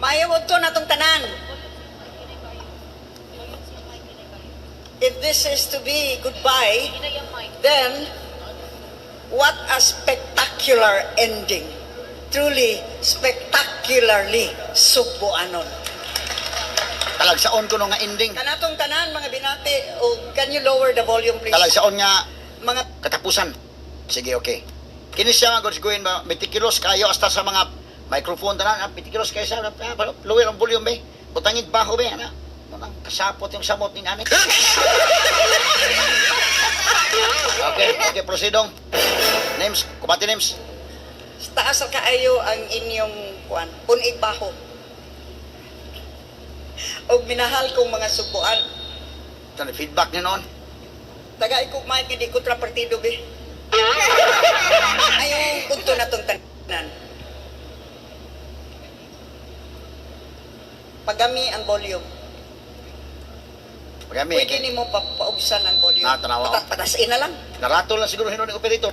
Payawag to na tong tanan. If this is to be goodbye, then what a spectacular ending. Truly, spectacularly subuanon. Talagsaon ko no nga ending. Kanatong tanan, mga binati, can you lower the volume, please? Talagsaon nga Mga katapusan. Sige, okay. Kini siya nga gawin ba, meticulous kayo hasta sa mga microphone tanan, meticulous kayo sa lower ang volume be. Butangin baho be, ana. Manang kasapot yung samot ni nani. Okay, proceedong. Names, kumati names. taas sa kaayo ang inyong kuan, punig baho. Og minahal kong mga subuan. Tani feedback ni noon. Taga ko may hindi ko tra partido be. Ay punto na tong tanan. Pagami ang volume. Pagami. Pwede ni mo paubsan ang volume. Tanawa. Patasin na lang. Narato lang siguro hinon ni operator.